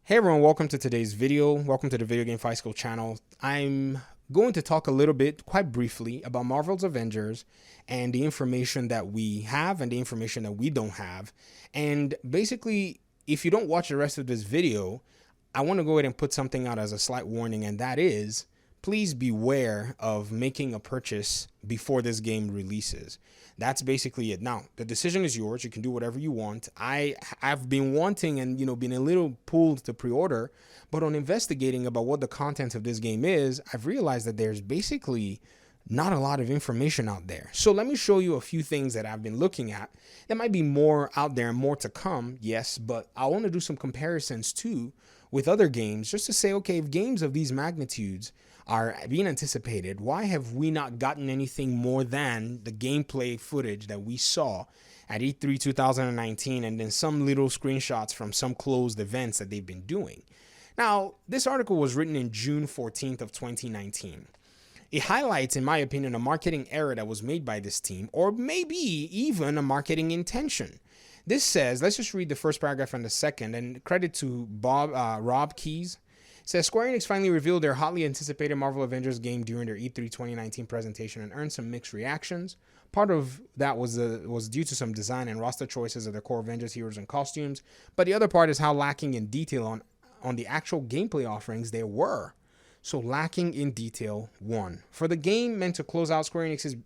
Hey everyone, welcome to today's video. Welcome to the VGFightSchool channel. I'm going to talk a little bit, quite briefly, about Marvel's Avengers and the information that we have and the information that we don't have. And basically, if you don't watch the rest of this video, I want to go ahead and put something out as a slight warning, and that is, please beware of making a purchase before this game releases. That's basically it. Now, the decision is yours. You can do whatever you want. I've been wanting and, been a little pulled to pre-order, but on investigating about what the content of this game is, I've realized that there's basically not a lot of information out there. So let me show you a few things that I've been looking at. There might be more out there and more to come, yes, but I want to do some comparisons too with other games just to say, okay, if games of these magnitudes are being anticipated, why have we not gotten anything more than the gameplay footage that we saw at E3 2019 and then some little screenshots from some closed events that they've been doing? Now, this article was written in June 14th of 2019. It highlights, in my opinion, a marketing error that was made by this team, or maybe even a marketing intention. This says, let's just read the first paragraph and the second, and credit to Rob Keyes. It says, Square Enix finally revealed their hotly anticipated Marvel Avengers game during their E3 2019 presentation and earned some mixed reactions. Part of that was due to some design and roster choices of their core Avengers heroes and costumes, but the other part is how lacking in detail on the actual gameplay offerings there were. So lacking in detail, one. For the game meant to close out Square Enix's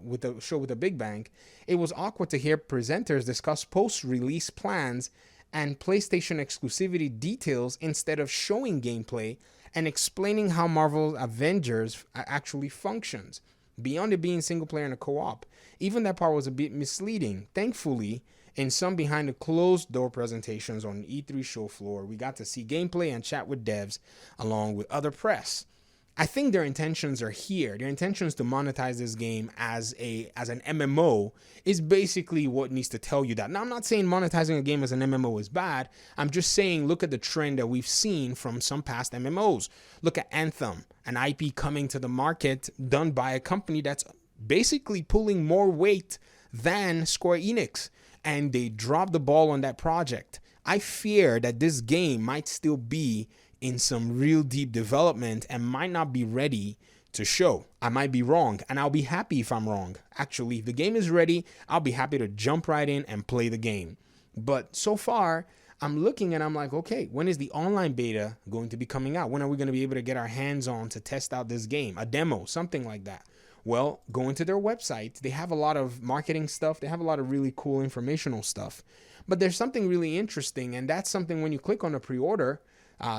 with the show with a big bang, it was awkward to hear presenters discuss post-release plans and PlayStation exclusivity details instead of showing gameplay and explaining how Marvel's Avengers actually functions, beyond it being single player and a co-op. Even that part was a bit misleading. Thankfully, in some behind the closed door presentations on the E3 show floor, we got to see gameplay and chat with devs along with other press. I think their intentions are here. Their intentions to monetize this game as an MMO is basically what needs to tell you that. Now, I'm not saying monetizing a game as an MMO is bad. I'm just saying look at the trend that we've seen from some past MMOs. Look at Anthem, an IP coming to the market done by a company that's basically pulling more weight than Square Enix, and they dropped the ball on that project. I fear that this game might still be in some real deep development and might not be ready to show. I might be wrong, and I'll be happy if I'm wrong. Actually, if the game is ready, I'll be happy to jump right in and play the game. But so far, I'm looking and I'm like, okay, when is the online beta going to be coming out? When are we going to be able to get our hands on to test out this game? A demo, something like that. Well, going to their website, they have a lot of marketing stuff. They have a lot of really cool informational stuff. But there's something really interesting, and that's something when you click on a pre-order,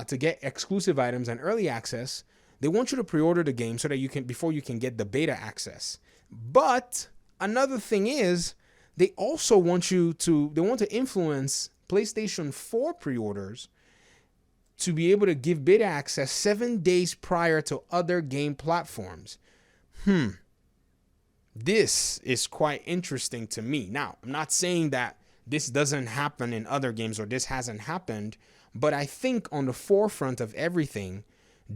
to get exclusive items and early access, they want you to pre-order the game so that you can, before you can get the beta access. But another thing is, they also want to influence PlayStation 4 pre-orders to be able to give beta access 7 days prior to other game platforms. This is quite interesting to me. Now, I'm not saying that this doesn't happen in other games or this hasn't happened, but I think on the forefront of everything,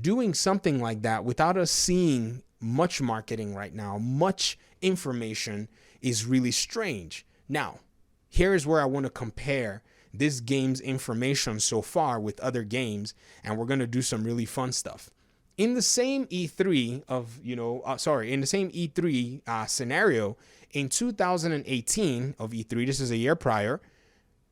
doing something like that without us seeing much marketing right now, much information, is really strange. Now, here is where I want to compare this game's information so far with other games, and we're going to do some really fun stuff. In the same E3 scenario, in 2018 of E3, this is a year prior,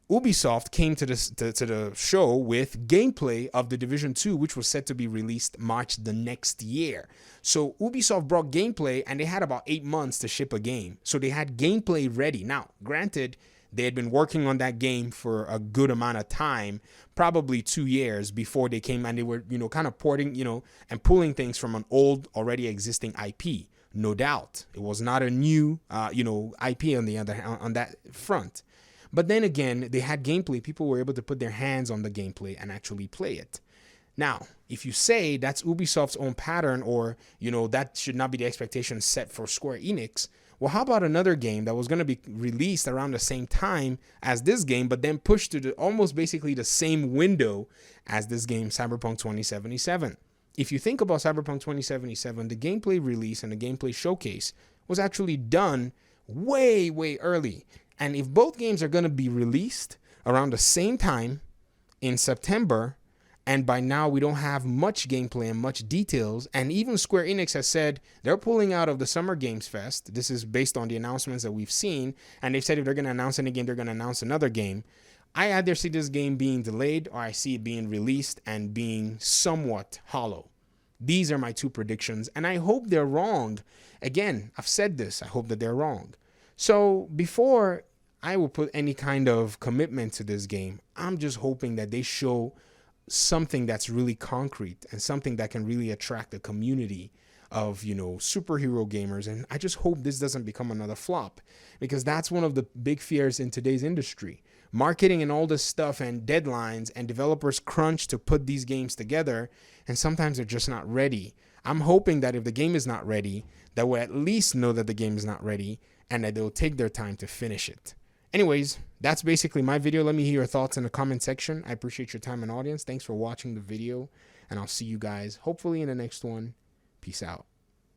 Ubisoft came to the show with gameplay of The Division 2, which was set to be released March the next year. So Ubisoft brought gameplay, and they had about 8 months to ship a game. So they had gameplay ready. Now, granted, they had been working on that game for a good amount of time, probably 2 years before they came, and they were, kind of porting, and pulling things from an old, already existing IP. No doubt. It was not a new, IP on that front. But then again, they had gameplay. People were able to put their hands on the gameplay and actually play it. Now, if you say that's Ubisoft's own pattern, or, that should not be the expectation set for Square Enix, well, how about another game that was going to be released around the same time as this game, but then pushed to almost basically the same window as this game, Cyberpunk 2077? If you think about Cyberpunk 2077, the gameplay release and the gameplay showcase was actually done way, way early. And if both games are going to be released around the same time in September, And by now, we don't have much gameplay and much details. And even Square Enix has said they're pulling out of the Summer Games Fest. This is based on the announcements that we've seen. And they've said if they're going to announce any game, they're going to announce another game. I either see this game being delayed or I see it being released and being somewhat hollow. These are my two predictions, and I hope they're wrong. Again, I've said this. I hope that they're wrong. So before I will put any kind of commitment to this game, I'm just hoping that they show something that's really concrete and something that can really attract a community of, superhero gamers. And I just hope this doesn't become another flop, because that's one of the big fears in today's industry. Marketing and all this stuff and deadlines, and developers crunch to put these games together, and sometimes they're just not ready. I'm hoping that if the game is not ready, that we'll at least know that the game is not ready and that they'll take their time to finish it. Anyways, that's basically my video. Let me hear your thoughts in the comment section. I appreciate your time and audience. Thanks for watching the video, and I'll see you guys hopefully in the next one. Peace out.